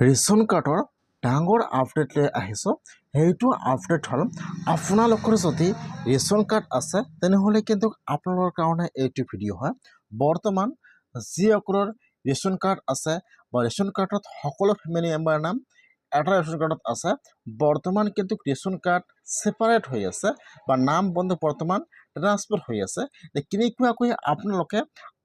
Ration কাৰ্ডৰ ডাঙৰ update লৈ আহিছোঁ। সেইটো আপডেট হ'ল আপোনালোকৰ যদি ৰেচন কাৰ্ড আছে তেনেহ'লে কিন্তু আপোনালোকৰ কাৰণে এইটো ভিডিঅ' হয়। বৰ্তমান যিসকলৰ ৰেচন কাৰ্ড আছে বা ৰেচন কাৰ্ডত সকলো ফেমিলি মেম্বাৰৰ নাম এটা ৰেচন কাৰ্ডত আছে, বৰ্তমান কিন্তু ৰেচন কাৰ্ড ছেপাৰেট হৈ আছে বা নাম বন্ধ বৰ্তমান ট্ৰান্সফাৰ হৈ আছে। কেনেকুৱাকৈ আপোনালোকে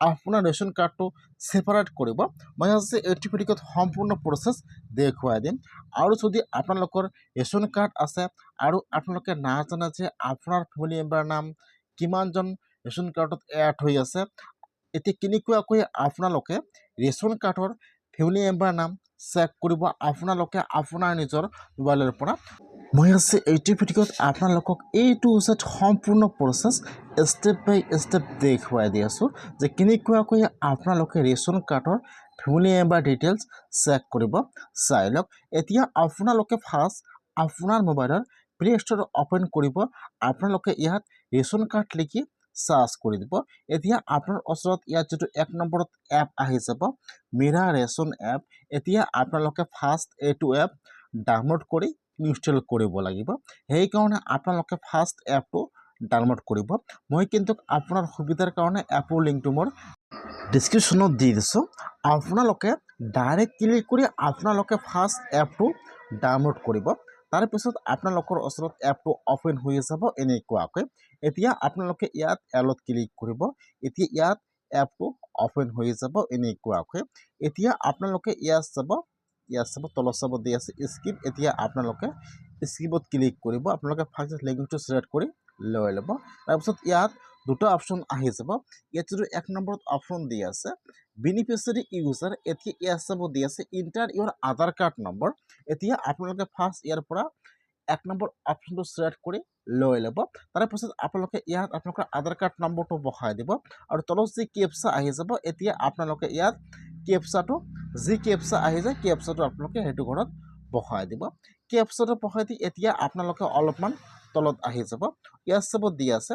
আপোনাৰ ৰেচন কাৰ্ডটো ছেপাৰেট কৰিব, মই আজি এইটো ভিডিঅ'ত সম্পূৰ্ণ প্ৰচেছ দেখুৱাই দিম। আৰু যদি আপোনালোকৰ ৰেচন কাৰ্ড আছে আৰু আপোনালোকে নাজানে যে আপোনাৰ ফেমিলি মেম্বাৰৰ নাম কিমানজন ৰেচন কাৰ্ডত এড হৈ আছে, এতিয়া কেনেকুৱাকৈ আপোনালোকে ৰেচন কাৰ্ডৰ ফেমিলি মেম্বাৰৰ নাম চেক কৰিব আপোনালোকে আপোনাৰ নিজৰ মোবাইলৰ পৰা। মই আজি এইটো ভিডিঅ'ত আপোনালোকক এইটো সম্পূৰ্ণ প্ৰচেছ ষ্টেপ বাই ষ্টেপ দেখুৱাই দি আছোঁ যে কেনেকুৱাকৈ আপোনালোকে ৰেচন কাৰ্ডৰ ফেমিলি মেম্বাৰ ডিটেইলছ চেক কৰিব। চাই লওক। এতিয়া আপোনালোকে ফাৰ্ষ্ট আপোনাৰ মোবাইলৰ প্লে ষ্ট'ৰ অ'পেন কৰিব। আপোনালোকে ইয়াত ৰেচন কাৰ্ড লিখি চাৰ্চ কৰি দিব। এতিয়া আপোনাৰ ওচৰত ইয়াত যিটো 1 নম্বৰত এপ আহি যাব মিৰা ৰেচন এপ, এতিয়া আপোনালোকে ফাৰ্ষ্ট এইটো এপ ডাউনলোড কৰি ইনষ্টল কৰিব লাগিব। সেইকাৰণে আপোনালোকে ফাৰ্ষ্ট এপটো ডাউনলোড কৰিব। মই কিন্তু আপোনাৰ সুবিধাৰ কাৰণে এপৰ লিংকটো মোৰ ডিছক্ৰিপশ্যনত দি দিছোঁ। আপোনালোকে ডাইৰেক্ট ক্লিক কৰি আপোনালোকে ফাৰ্ষ্ট এপটো ডাউনলোড কৰিব। তাৰপিছত আপোনালোকৰ ওচৰত এপটো অ'পেন হৈ যাব এনেকুৱাকৈ। এতিয়া আপোনালোকে ইয়াত এলত ক্লিক কৰিব। এতিয়া ইয়াত এপটো অ'পেন হৈ যাব এনেকুৱাকৈ। এতিয়া আপোনালোকে ইয়াত চাব তলত চাব দি আছে স্কিপ। এতিয়া আপোনালোকে স্কিপত ক্লিক কৰিব। আপোনালোকে ফাৰ্ষ্ট লেংগুৱেজটো ছিলেক্ট কৰি লৈ ল'ব। তাৰপিছত ইয়াত দুটা অপশ্যন আহি যাব। ইয়াত যিটো 1 নম্বৰত অপশ্যন দি আছে বেনিফিচিয়াৰী ইউজাৰ, এতিয়া ইয়াত চাব দি আছে ইণ্টাৰ ইউৰ আধাৰ কাৰ্ড নম্বৰ। এতিয়া আপোনালোকে ফাৰ্ষ্ট ইয়াৰ পৰা 1 নম্বৰ অপশ্যনটো ছিলেক্ট কৰি লৈ ল'ব। তাৰপিছত আপোনালোকে ইয়াত আপোনালোকৰ আধাৰ কাৰ্ড নম্বৰটো বহাই দিব আৰু তলত যি কেপচা আহি যাব, এতিয়া আপোনালোকে ইয়াত কেপচাটো যি কেপচা আহি যায় কেপচাটো আপোনালোকে সেইটো ঘৰত বহাই দিব। কেপচাটো বহাই দি এতিয়া আপোনালোকে অলপমান তলত আহি যাব। ইয়াত চাব দি আছে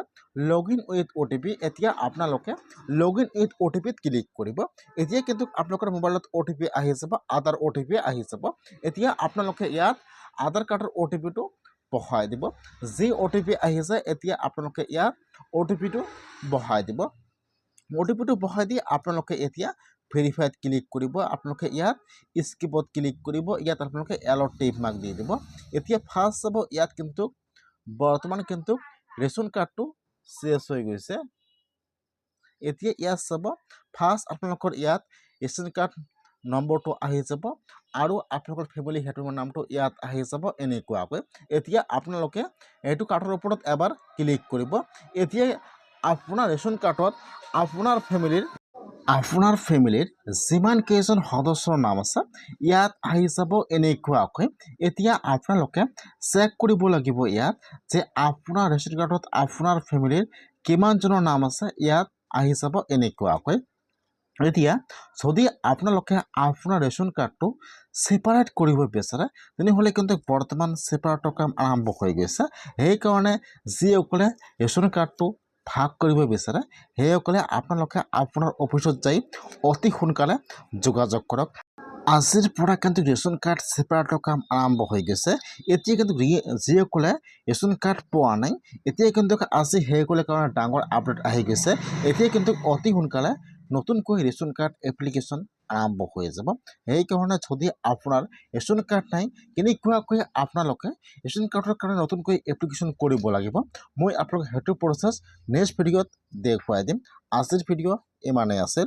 লগ ইন উইথ OTP। এতিয়া আপোনালোকে লগ ইন উইথ OTPত ক্লিক কৰিব। এতিয়া কিন্তু আপোনালোকৰ মোবাইলত OTP আহি যাব, আধাৰ OTP আহি যাব। এতিয়া আপোনালোকে ইয়াত আধাৰ কাৰ্ডৰ OTPটো বহাই দিব। যি OTP আহি যায় এতিয়া আপোনালোকে ইয়াত OTPটো বহাই দিব। OTPটো বহাই দি আপোনালোকে এতিয়া ভেৰিফাইড ক্লিক কৰিব। আপোনালোকে ইয়াত স্কিপত ক্লিক কৰিব। ইয়াত আপোনালোকে এলত টিক মাৰ্ক দি দিব। এতিয়া ফাৰ্ষ্ট চাব ইয়াত কিন্তু বৰ্তমান কিন্তু ৰেচন কাৰ্ডটো চেছ হৈ গৈছে। এতিয়া ইয়াত চাব ফাৰ্ষ্ট আপোনালোকৰ ইয়াত ৰেচন কাৰ্ড নম্বৰটো আহি যাব আৰু আপোনালোকৰ ফেমিলি হেডৰ নামটো ইয়াত আহি যাব এনেকুৱাকৈ। এতিয়া আপোনালোকে এইটো কাৰ্ডৰ ওপৰত এবাৰ ক্লিক কৰিব। এতিয়া আপোনাৰ ৰেচন কাৰ্ডত আপোনাৰ ফেমিলিৰ যিমান কেইজন সদস্যৰ নাম আছে ইয়াত আহি যাব এনেকুৱাকৈ। এতিয়া আপোনালোকে চেক কৰিব লাগিব ইয়াত যে আপোনাৰ ৰেচন কাৰ্ডত আপোনাৰ ফেমিলিৰ কিমানজনৰ নাম আছে ইয়াত আহি যাব এনেকুৱাকৈ। এতিয়া যদি আপোনালোকে আপোনাৰ ৰেচন কাৰ্ডটো ছেপাৰেট কৰিব বিচাৰে তেনেহ'লে কিন্তু বৰ্তমান ছেপাৰেটৰ কাম আৰম্ভ হৈ গৈছে। সেইকাৰণে যিসকলে ৰেচন কাৰ্ডটো ভাগ কৰিব বিচাৰে সেইসকলে আপোনালোকে আপোনাৰ অফিচত যাই অতি সোনকালে যোগাযোগ কৰক। আজিৰ পৰা কিন্তু ৰেচন কাৰ্ড ছেপাৰেটৰ কাম আৰম্ভ হৈ গৈছে। এতিয়া কিন্তু যিসকলে ৰেচন কাৰ্ড পোৱা নাই এতিয়া কিন্তু আজি সেইসকলৰ কাৰণে ডাঙৰ আপডেট আহি গৈছে। এতিয়া কিন্তু অতি সোনকালে নতুনকৈ ৰেচন কাৰ্ড এপ্লিকেশ্যন আৰম্ভ হৈ যাব। সেইকাৰণে যদি আপোনাৰ ৰেচন কাৰ্ড নাই কেনেকুৱাকৈ আপোনালোকে ৰেচন কাৰ্ডৰ কাৰণে নতুনকৈ এপ্লিকেশ্যন কৰিব লাগিব, মই আপোনালোকক সেইটো প্ৰচেছ নেক্সট ভিডিঅ'ত দেখুৱাই দিম। আজিৰ ভিডিঅ' ইমানেই আছিল।